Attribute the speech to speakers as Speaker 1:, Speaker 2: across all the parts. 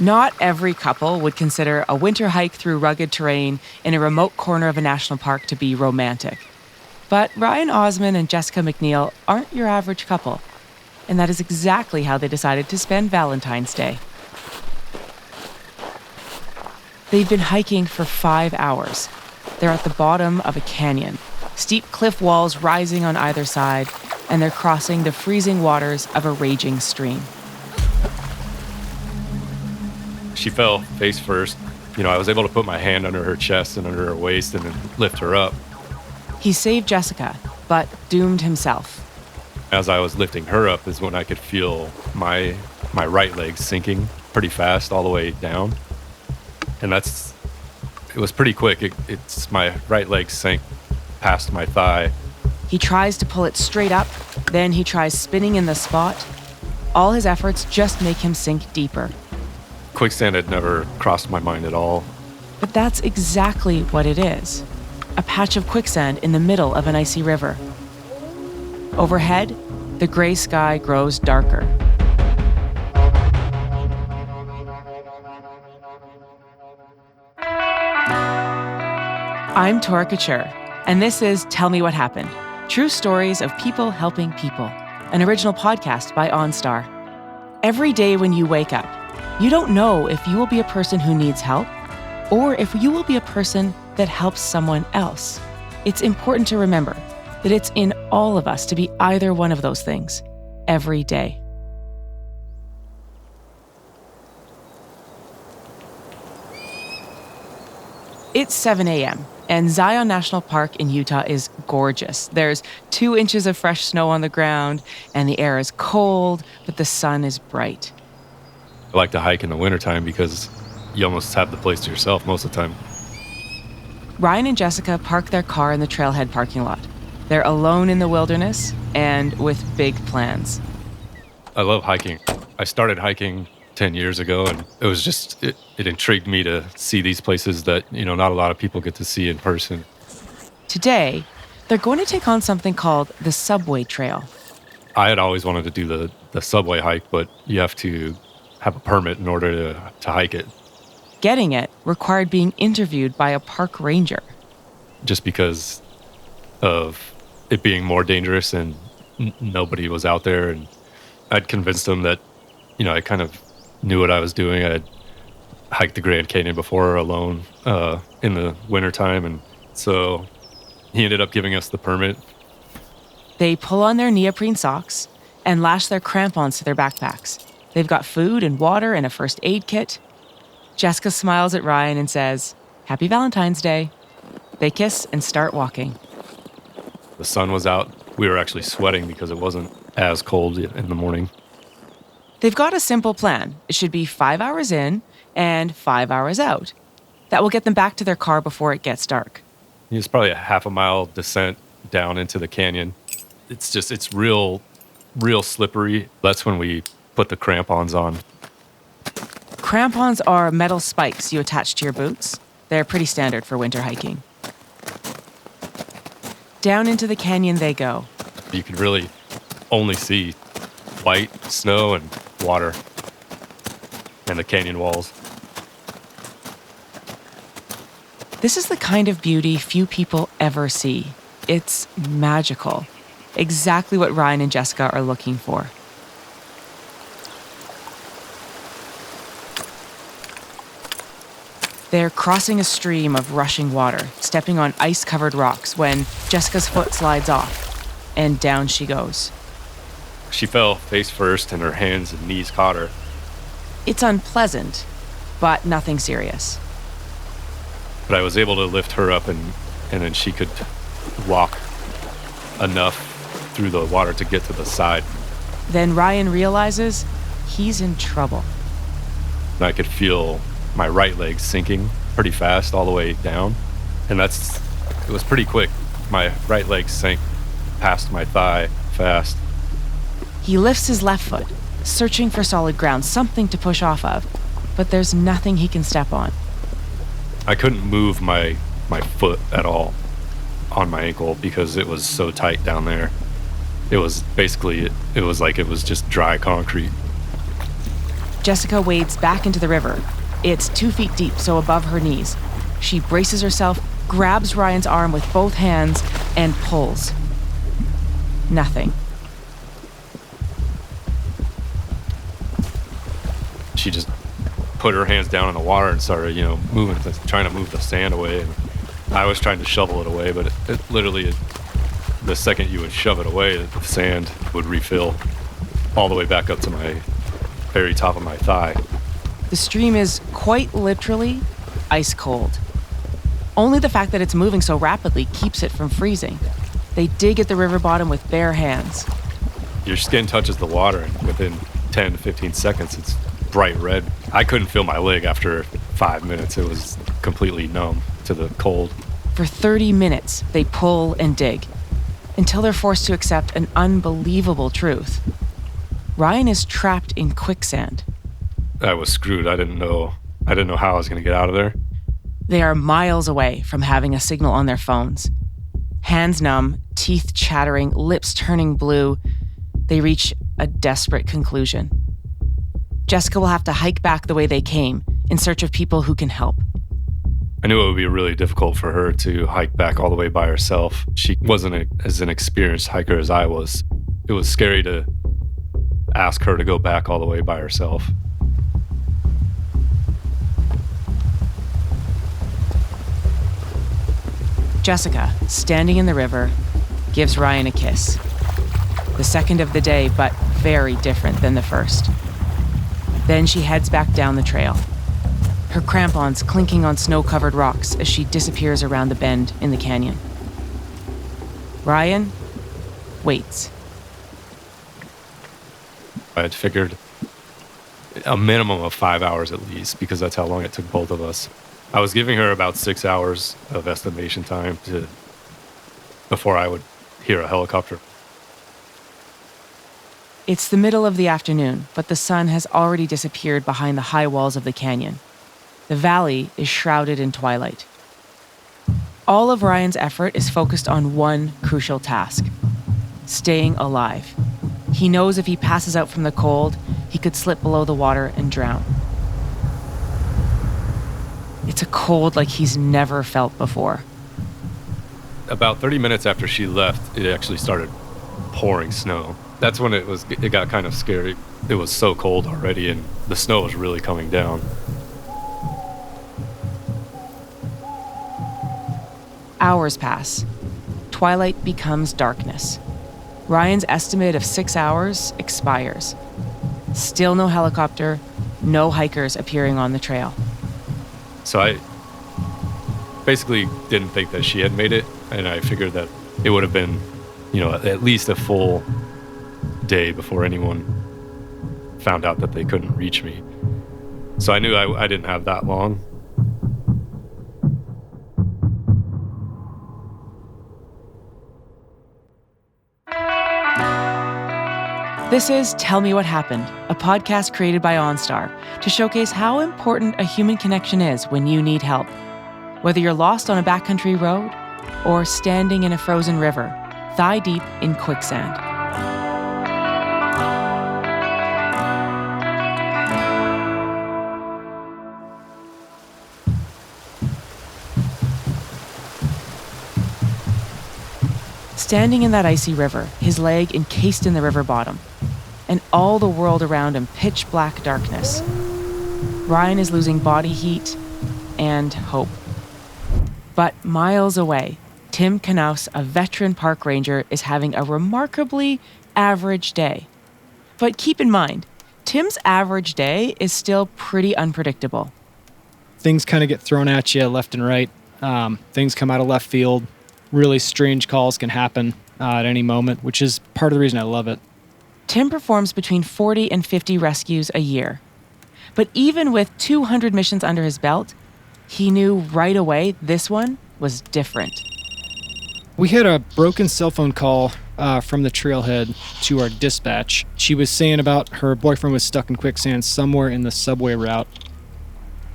Speaker 1: Not every couple would consider a winter hike through rugged terrain in a remote corner of a national park to be romantic. But Ryan Osman and Jessica McNeil aren't your average couple. And that is exactly how they decided to spend Valentine's Day. They've been hiking for 5 hours. They're at the bottom of a canyon, steep cliff walls rising on either side, and they're crossing the freezing waters of a raging stream.
Speaker 2: She fell face first. I was able to put my hand under her chest and under her waist and then lift her up.
Speaker 1: He saved Jessica, but doomed himself.
Speaker 2: As I was lifting her up is when I could feel my right leg sinking pretty fast all the way down. And it was pretty quick. It's my right leg sank past my thigh.
Speaker 1: He tries to pull it straight up, then he tries spinning in the spot. All his efforts just make him sink deeper.
Speaker 2: Quicksand had never crossed my mind at all.
Speaker 1: But that's exactly what it is. A patch of quicksand in the middle of an icy river. Overhead, the gray sky grows darker. I'm Tora Couture, and this is Tell Me What Happened, true stories of people helping people, an original podcast by OnStar. Every day when you wake up, you don't know if you will be a person who needs help or if you will be a person that helps someone else. It's important to remember that it's in all of us to be either one of those things every day. It's 7 a.m. and Zion National Park in Utah is gorgeous. There's 2 inches of fresh snow on the ground and the air is cold, but the sun is bright.
Speaker 2: I like to hike in the wintertime because you almost have the place to yourself most of the time.
Speaker 1: Ryan and Jessica park their car in the trailhead parking lot. They're alone in the wilderness and with big plans.
Speaker 2: I love hiking. I started hiking 10 years ago, and it was just, it intrigued me to see these places that, not a lot of people get to see in person.
Speaker 1: Today, they're going to take on something called the Subway Trail.
Speaker 2: I had always wanted to do the subway hike, but you have to have a permit in order to hike it.
Speaker 1: Getting it required being interviewed by a park ranger.
Speaker 2: Just because of it being more dangerous and nobody was out there. And I'd convinced him that, I kind of knew what I was doing. I had hiked the Grand Canyon before alone in the wintertime. And so he ended up giving us the permit.
Speaker 1: They pull on their neoprene socks and lash their crampons to their backpacks. They've got food and water and a first aid kit. Jessica smiles at Ryan and says, "Happy Valentine's Day." They kiss and start walking.
Speaker 2: The sun was out. We were actually sweating because it wasn't as cold in the morning.
Speaker 1: They've got a simple plan. It should be 5 hours in and 5 hours out. That will get them back to their car before it gets dark.
Speaker 2: It's probably a half a mile descent down into the canyon. It's real slippery. That's when we put the crampons on.
Speaker 1: Crampons are metal spikes you attach to your boots. They're pretty standard for winter hiking. Down into the canyon they go.
Speaker 2: You can really only see white snow and water and the canyon walls.
Speaker 1: This is the kind of beauty few people ever see. It's magical. Exactly what Ryan and Jessica are looking for. They're crossing a stream of rushing water, stepping on ice-covered rocks when Jessica's foot slides off, and down she goes.
Speaker 2: She fell face first and her hands and knees caught her.
Speaker 1: It's unpleasant, but nothing serious.
Speaker 2: But I was able to lift her up and then she could walk enough through the water to get to the side.
Speaker 1: Then Ryan realizes he's in trouble.
Speaker 2: And I could feel my right leg sinking pretty fast all the way down. And it was pretty quick. My right leg sank past my thigh fast.
Speaker 1: He lifts his left foot, searching for solid ground, something to push off of, but there's nothing he can step on.
Speaker 2: I couldn't move my foot at all on my ankle because it was so tight down there. It was basically, it was like it was just dry concrete.
Speaker 1: Jessica wades back into the river. It's 2 feet deep, so above her knees. She braces herself, grabs Ryan's arm with both hands, and pulls. Nothing.
Speaker 2: She just put her hands down in the water and started, moving, trying to move the sand away. And I was trying to shovel it away, but it literally, the second you would shove it away, the sand would refill all the way back up to my very top of my thigh.
Speaker 1: The stream is quite literally ice cold. Only the fact that it's moving so rapidly keeps it from freezing. They dig at the river bottom with bare hands.
Speaker 2: Your skin touches the water, and within 10 to 15 seconds, it's bright red. I couldn't feel my leg after 5 minutes. It was completely numb to the cold.
Speaker 1: For 30 minutes, they pull and dig, until they're forced to accept an unbelievable truth. Ryan is trapped in quicksand.
Speaker 2: I was screwed. I didn't know how I was going to get out of there.
Speaker 1: They are miles away from having a signal on their phones. Hands numb, teeth chattering, lips turning blue, they reach a desperate conclusion. Jessica will have to hike back the way they came in search of people who can help.
Speaker 2: I knew it would be really difficult for her to hike back all the way by herself. She wasn't as an experienced hiker as I was. It was scary to ask her to go back all the way by herself.
Speaker 1: Jessica, standing in the river, gives Ryan a kiss. The second of the day, but very different than the first. Then she heads back down the trail, her crampons clinking on snow-covered rocks as she disappears around the bend in the canyon. Ryan waits.
Speaker 2: I had figured a minimum of 5 hours at least, because that's how long it took both of us. I was giving her about 6 hours of estimation time before I would hear a helicopter.
Speaker 1: It's the middle of the afternoon, but the sun has already disappeared behind the high walls of the canyon. The valley is shrouded in twilight. All of Ryan's effort is focused on one crucial task: staying alive. He knows if he passes out from the cold, he could slip below the water and drown. It's a cold like he's never felt before.
Speaker 2: About 30 minutes after she left, it actually started pouring snow. That's when it got kind of scary. It was so cold already, and the snow was really coming down.
Speaker 1: Hours pass. Twilight becomes darkness. Ryan's estimate of 6 hours expires. Still no helicopter, no hikers appearing on the trail.
Speaker 2: So I basically didn't think that she had made it, and I figured that it would have been, at least a full day before anyone found out that they couldn't reach me. So I knew I didn't have that long.
Speaker 1: This is Tell Me What Happened, a podcast created by OnStar to showcase how important a human connection is when you need help. Whether you're lost on a backcountry road or standing in a frozen river, thigh deep in quicksand. Standing in that icy river, his leg encased in the river bottom, and all the world around him pitch black darkness. Ryan is losing body heat and hope. But miles away, Tim Knaus, a veteran park ranger, is having a remarkably average day. But keep in mind, Tim's average day is still pretty unpredictable.
Speaker 3: Things kind of get thrown at you left and right. Things come out of left field. Really strange calls can happen at any moment, which is part of the reason I love it.
Speaker 1: Tim performs between 40 and 50 rescues a year. But even with 200 missions under his belt, he knew right away this one was different.
Speaker 3: We had a broken cell phone call from the trailhead to our dispatch. She was saying about her boyfriend was stuck in quicksand somewhere in the subway route.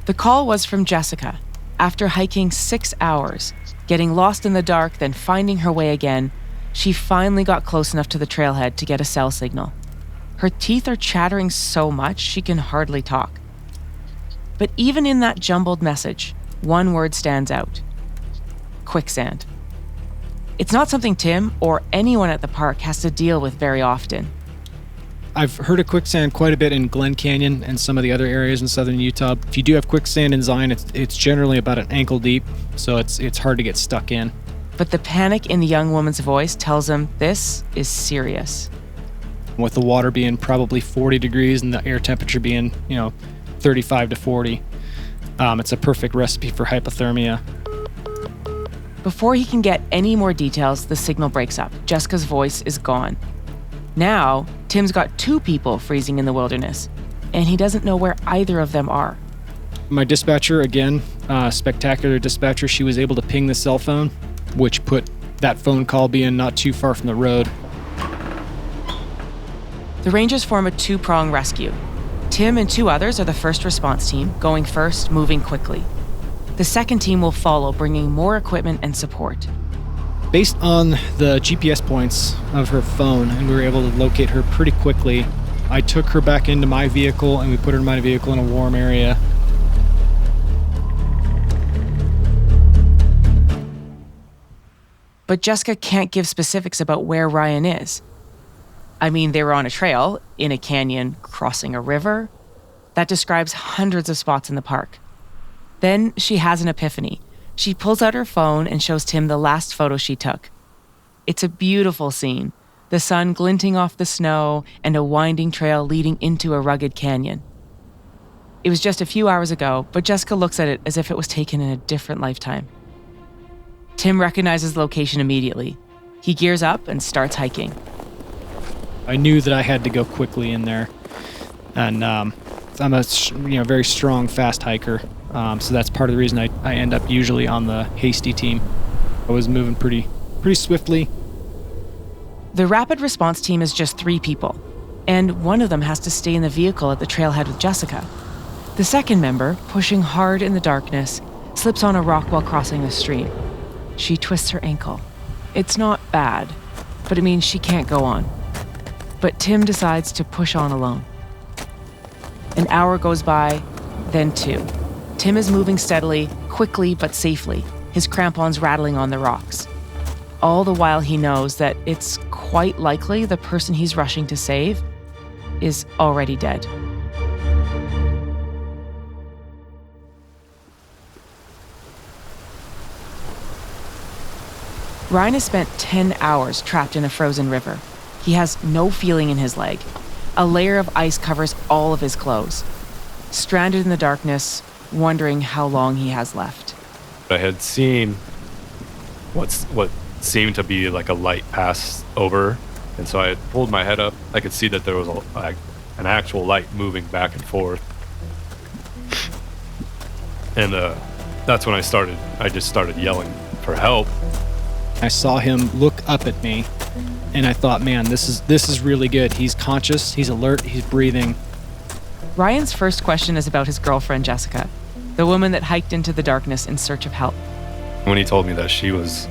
Speaker 1: The call was from Jessica. After hiking 6 hours, getting lost in the dark, then finding her way again, she finally got close enough to the trailhead to get a cell signal. Her teeth are chattering so much she can hardly talk. But even in that jumbled message, one word stands out: quicksand. It's not something Tim or anyone at the park has to deal with very often.
Speaker 3: I've heard of quicksand quite a bit in Glen Canyon and some of the other areas in southern Utah. If you do have quicksand in Zion, it's generally about an ankle deep, so it's hard to get stuck in.
Speaker 1: But the panic in the young woman's voice tells him this is serious.
Speaker 3: With the water being probably 40 degrees and the air temperature being, 35 to 40, it's a perfect recipe for hypothermia.
Speaker 1: Before he can get any more details, the signal breaks up. Jessica's voice is gone. Now, Tim's got 2 people freezing in the wilderness, and he doesn't know where either of them are.
Speaker 3: My dispatcher, again, spectacular dispatcher, she was able to ping the cell phone, which put that phone call being not too far from the road.
Speaker 1: The Rangers form a 2-prong rescue. Tim and 2 others are the first response team, going first, moving quickly. The second team will follow, bringing more equipment and support.
Speaker 3: Based on the GPS points of her phone, and we were able to locate her pretty quickly, I took her back into my vehicle, and we put her in my vehicle in a warm area.
Speaker 1: But Jessica can't give specifics about where Ryan is. I mean, they were on a trail, in a canyon, crossing a river. That describes hundreds of spots in the park. Then she has an epiphany. She pulls out her phone and shows Tim the last photo she took. It's a beautiful scene, the sun glinting off the snow and a winding trail leading into a rugged canyon. It was just a few hours ago, but Jessica looks at it as if it was taken in a different lifetime. Tim recognizes the location immediately. He gears up and starts hiking.
Speaker 3: I knew that I had to go quickly in there, and I'm a very strong, fast hiker, so that's part of the reason I end up usually on the hasty team. I was moving pretty swiftly.
Speaker 1: The rapid response team is just 3 people, and one of them has to stay in the vehicle at the trailhead with Jessica. The second member, pushing hard in the darkness, slips on a rock while crossing the stream. She twists her ankle. It's not bad, but it means she can't go on. But Tim decides to push on alone. An hour goes by, then 2. Tim is moving steadily, quickly but safely, his crampons rattling on the rocks. All the while he knows that it's quite likely the person he's rushing to save is already dead. Ryan has spent 10 hours trapped in a frozen river. He has no feeling in his leg. A layer of ice covers all of his clothes. Stranded in the darkness, wondering how long he has left.
Speaker 2: I had seen what seemed to be like a light pass over, and so I had pulled my head up. I could see that there was an actual light moving back and forth. And that's when I just started yelling for help.
Speaker 3: I saw him look up at me, and I thought, man, this is really good. He's conscious, he's alert, he's breathing.
Speaker 1: Ryan's first question is about his girlfriend, Jessica, the woman that hiked into the darkness in search of help.
Speaker 2: When he told me that she was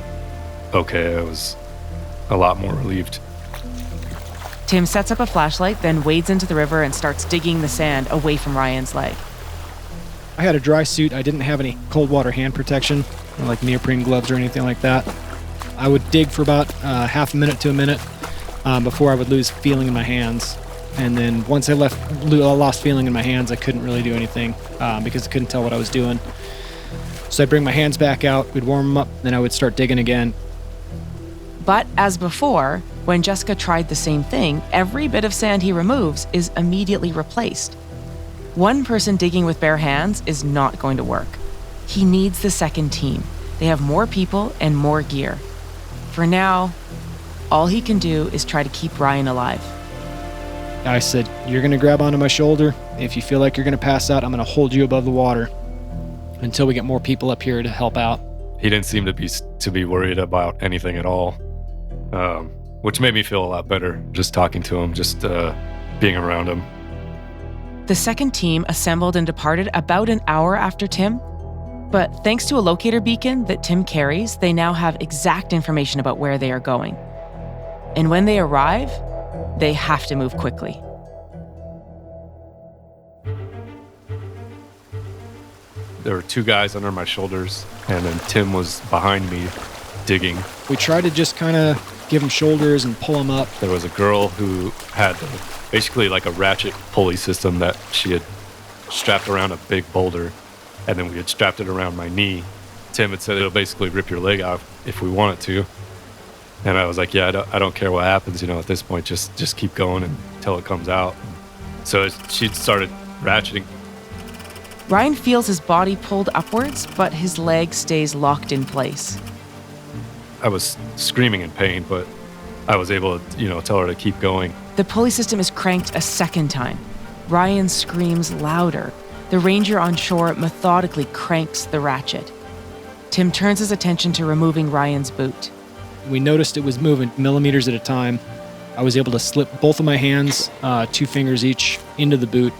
Speaker 2: okay, I was a lot more relieved.
Speaker 1: Tim sets up a flashlight, then wades into the river and starts digging the sand away from Ryan's leg.
Speaker 3: I had a dry suit. I didn't have any cold water hand protection, like neoprene gloves or anything like that. I would dig for about half a minute to a minute before I would lose feeling in my hands. And then once I lost feeling in my hands, I couldn't really do anything because I couldn't tell what I was doing. So I'd bring my hands back out, we'd warm them up, then I would start digging again.
Speaker 1: But as before, when Jessica tried the same thing, every bit of sand he removes is immediately replaced. One person digging with bare hands is not going to work. He needs the second team. They have more people and more gear. For now, all he can do is try to keep Ryan alive.
Speaker 3: I said, you're going to grab onto my shoulder. If you feel like you're going to pass out, I'm going to hold you above the water until we get more people up here to help out.
Speaker 2: He didn't seem to be worried about anything at all, which made me feel a lot better just talking to him, just being around him.
Speaker 1: The second team assembled and departed about an hour after Tim. But thanks to a locator beacon that Tim carries, they now have exact information about where they are going. And when they arrive, they have to move quickly.
Speaker 2: There were two guys under my shoulders, and then Tim was behind me digging.
Speaker 3: We tried to just kind of give him shoulders and pull him up.
Speaker 2: There was a girl who had basically like a ratchet pulley system that she had strapped around a big boulder, and then we had strapped it around my knee. Tim had said it'll basically rip your leg off if we want it to. And I was like, yeah, I don't care what happens, at this point, just keep going until it comes out. So she started ratcheting.
Speaker 1: Ryan feels his body pulled upwards, but his leg stays locked in place.
Speaker 2: I was screaming in pain, but I was able to, tell her to keep going.
Speaker 1: The pulley system is cranked a second time. Ryan screams louder. The ranger on shore methodically cranks the ratchet. Tim turns his attention to removing Ryan's boot.
Speaker 3: We noticed it was moving millimeters at a time. I was able to slip both of my hands, 2 fingers each, into the boot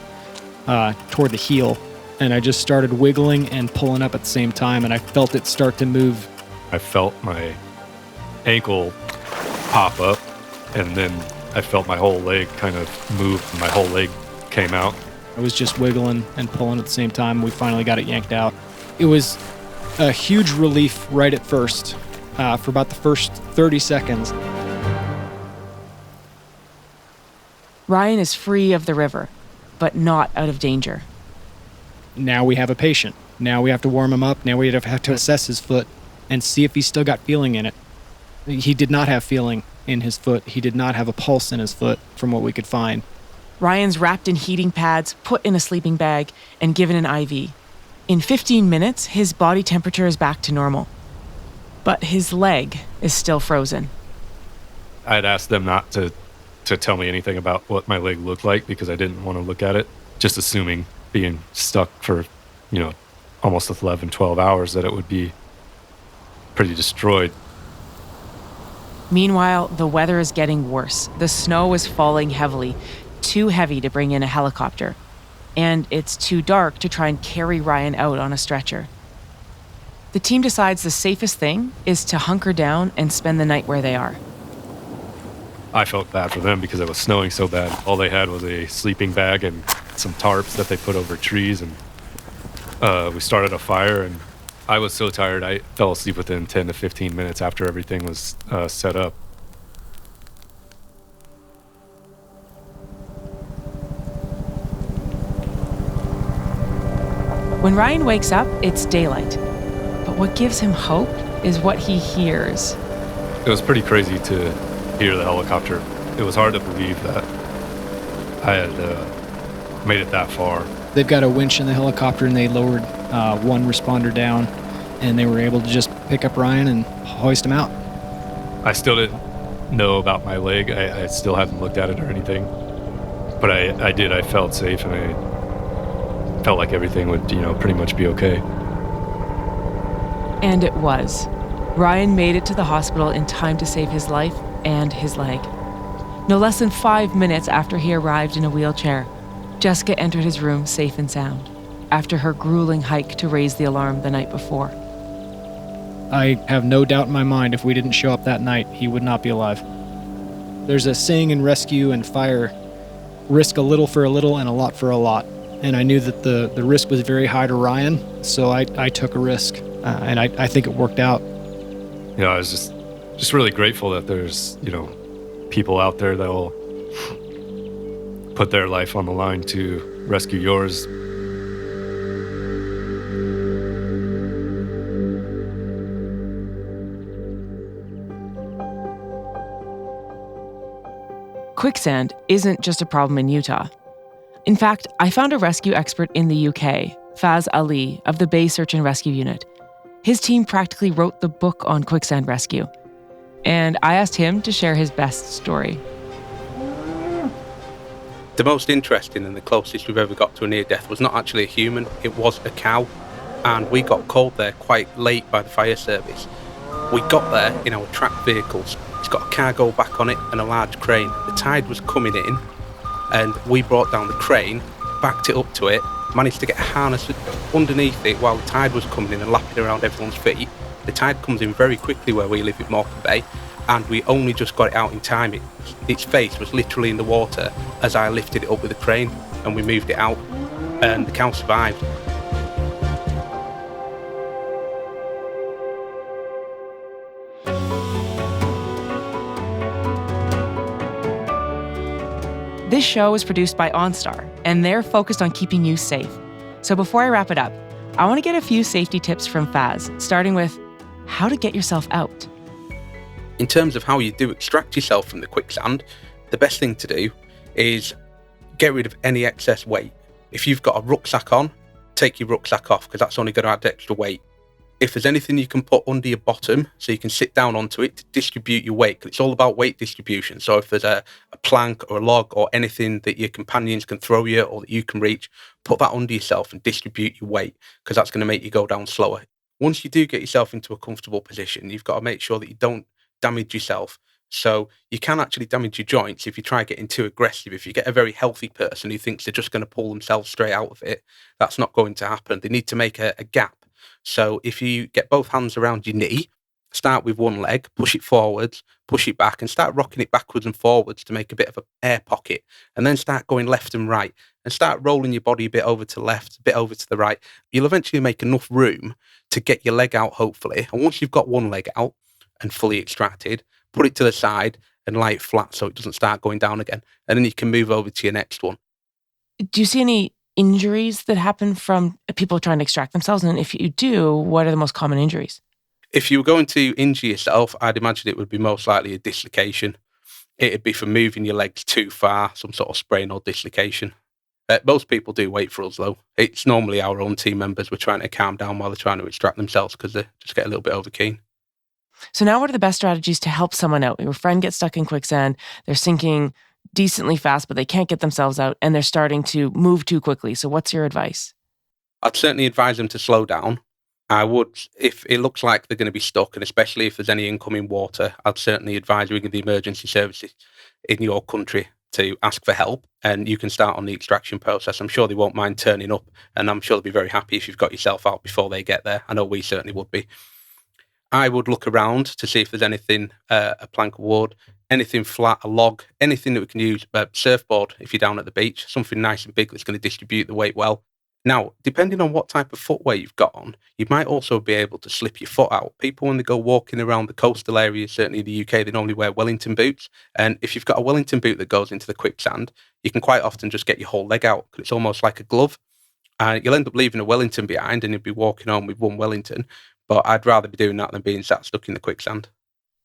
Speaker 3: toward the heel. And I just started wiggling and pulling up at the same time, and I felt it start to move.
Speaker 2: I felt my ankle pop up, and then I felt my whole leg kind of move. My whole leg came out.
Speaker 3: I was just wiggling and pulling at the same time. We finally got it yanked out. It was a huge relief right at first, for about the first 30 seconds.
Speaker 1: Ryan is free of the river, but not out of danger.
Speaker 3: Now we have a patient. Now we have to warm him up. Now we have to assess his foot and see if he's still got feeling in it. He did not have feeling in his foot. He did not have a pulse in his foot from what we could find.
Speaker 1: Ryan's wrapped in heating pads, put in a sleeping bag, and given an IV. In 15 minutes, his body temperature is back to normal. But his leg is still frozen.
Speaker 2: I had asked them not to tell me anything about what my leg looked like because I didn't want to look at it, just assuming being stuck for, almost 11, 12 hours that it would be pretty destroyed.
Speaker 1: Meanwhile, the weather is getting worse. The snow is falling heavily, too heavy to bring in a helicopter. And it's too dark to try and carry Ryan out on a stretcher. The team decides the safest thing is to hunker down and spend the night where they are.
Speaker 2: I felt bad for them because it was snowing so bad. All they had was a sleeping bag and some tarps that they put over trees, and we started a fire, and I was so tired I fell asleep within 10 to 15 minutes after everything was set up.
Speaker 1: When Ryan wakes up, it's daylight. But what gives him hope is what he hears.
Speaker 2: It was pretty crazy to hear the helicopter. It was hard to believe that I had made it that far.
Speaker 3: They've got a winch in the helicopter, and they lowered one responder down, and they were able to just pick up Ryan and hoist him out.
Speaker 2: I still didn't know about my leg. I still hadn't looked at it or anything. But I did. I felt safe, and I felt like everything would, pretty much be okay.
Speaker 1: And it was. Ryan made it to the hospital in time to save his life and his leg. No less than 5 minutes after he arrived in a wheelchair, Jessica entered his room safe and sound, after her grueling hike to raise the alarm the night before.
Speaker 3: I have no doubt in my mind if we didn't show up that night, he would not be alive. There's a saying in rescue and fire, risk a little for a little and a lot for a lot. And I knew that the risk was very high to Ryan, so I took a risk, and I think it worked out.
Speaker 2: I was just really grateful that there's, people out there that will put their life on the line to rescue yours.
Speaker 1: Quicksand isn't just a problem in Utah. In fact, I found a rescue expert in the UK, Faz Ali of the Bay Search and Rescue Unit. His team practically wrote the book on quicksand rescue. And I asked him to share his best story.
Speaker 4: The most interesting and the closest we've ever got to a near-death was not actually a human, it was a cow. And we got called there quite late by the fire service. We got there in our tracked vehicles. It's got a cargo back on it and a large crane. The tide was coming in, and we brought down the crane, backed it up to it, managed to get a harness underneath it while the tide was coming in and lapping around everyone's feet. The tide comes in very quickly where we live in Morecambe Bay, and we only just got it out in time. Its face was literally in the water as I lifted it up with the crane, and we moved it out, and the cow survived.
Speaker 1: This show is produced by OnStar, and they're focused on keeping you safe. So before I wrap it up, I want to get a few safety tips from Faz, starting with how to get yourself out.
Speaker 4: In terms of how you do extract yourself from the quicksand, the best thing to do is get rid of any excess weight. If you've got a rucksack on, take your rucksack off, because that's only going to add extra weight. If there's anything you can put under your bottom so you can sit down onto it to distribute your weight, because it's all about weight distribution. So if there's a plank or a log or anything that your companions can throw you or that you can reach, put that under yourself and distribute your weight, because that's going to make you go down slower. Once you do get yourself into a comfortable position, you've got to make sure that you don't damage yourself. So you can actually damage your joints if you try getting too aggressive. If you get a very healthy person who thinks they're just going to pull themselves straight out of it, that's not going to happen. They need to make a gap. So if you get both hands around your knee, start with one leg, push it forwards, push it back, and start rocking it backwards and forwards to make a bit of an air pocket, and then start going left and right, and start rolling your body a bit over to the left, a bit over to the right. You'll eventually make enough room to get your leg out, hopefully. And once you've got one leg out and fully extracted, put it to the side and lie it flat so it doesn't start going down again. And then you can move over to your next one.
Speaker 1: Do you see any injuries that happen from people trying to extract themselves? And if you do, what are the most common injuries?
Speaker 4: If you were going to injure yourself, I'd imagine it would be most likely a dislocation. It'd be from moving your legs too far, some sort of sprain or dislocation. Most people do wait for us, though. It's normally our own team members we're trying to calm down while they're trying to extract themselves because they just get a little bit over keen.
Speaker 1: So now what are the best strategies to help someone out? Your friend gets stuck in quicksand, they're sinking decently fast, but they can't get themselves out, and they're starting to move too quickly. So what's your advice?
Speaker 4: I'd certainly advise them to slow down. I would, if it looks like they're going to be stuck, and especially if there's any incoming water, I'd certainly advise ringing the emergency services in your country to ask for help, and you can start on the extraction process. I'm sure they won't mind turning up, and I'm sure they'll be very happy if you've got yourself out before they get there. I know we certainly would be. I would look around to see if there's anything, a plank of wood, anything flat, a log, anything that we can use, a surfboard if you're down at the beach, something nice and big that's going to distribute the weight well. Now, depending on what type of footwear you've got on, you might also be able to slip your foot out. People, when they go walking around the coastal areas, certainly in the UK, they normally wear Wellington boots. And if you've got a Wellington boot that goes into the quicksand, you can quite often just get your whole leg out because it's almost like a glove. You'll end up leaving a Wellington behind and you'll be walking home with one Wellington. But I'd rather be doing that than being sat stuck in the quicksand.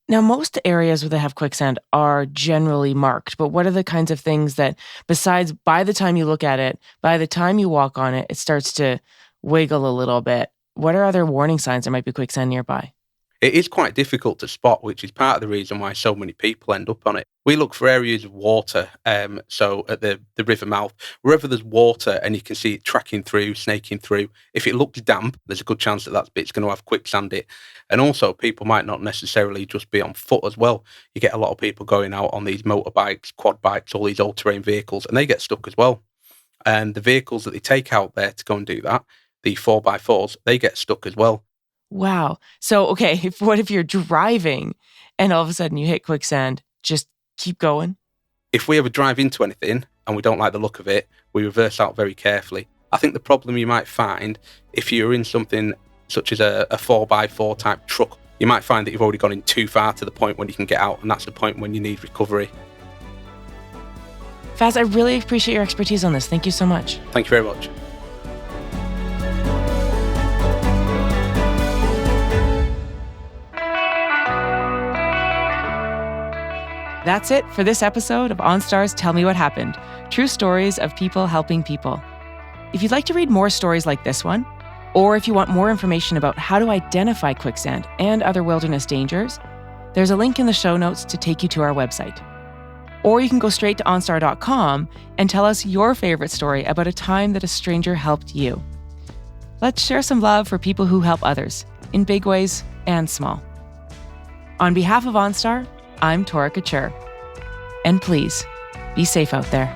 Speaker 1: Now, most areas where they have quicksand are generally marked, but what are the kinds of things that, besides by the time you look at it, by the time you walk on it, it starts to wiggle a little bit? What are other warning signs there might be quicksand nearby?
Speaker 4: It is quite difficult to spot, which is part of the reason why so many people end up on it. We look for areas of water, so at the river mouth, wherever there's water and you can see it tracking through, snaking through. If it looks damp, there's a good chance that bit's going to have quicksand it. And also, people might not necessarily just be on foot as well. You get a lot of people going out on these motorbikes, quad bikes, all these all-terrain vehicles, and they get stuck as well. And the vehicles that they take out there to go and do that, the 4x4s, they get stuck as well.
Speaker 1: Wow. So, okay, what if you're driving and all of a sudden you hit quicksand? Just keep going?
Speaker 4: If we ever drive into anything and we don't like the look of it, we reverse out very carefully. I think the problem you might find if you're in something such as a 4x4 type truck, you might find that you've already gone in too far to the point when you can get out, and that's the point when you need recovery.
Speaker 1: Faz, I really appreciate your expertise on this. Thank you so much.
Speaker 4: Thank you very much.
Speaker 1: That's it for this episode of OnStar's Tell Me What Happened, true stories of people helping people. If you'd like to read more stories like this one, or if you want more information about how to identify quicksand and other wilderness dangers, there's a link in the show notes to take you to our website. Or you can go straight to OnStar.com and tell us your favorite story about a time that a stranger helped you. Let's share some love for people who help others, in big ways and small. On behalf of OnStar, I'm Tora Couture. And please, be safe out there.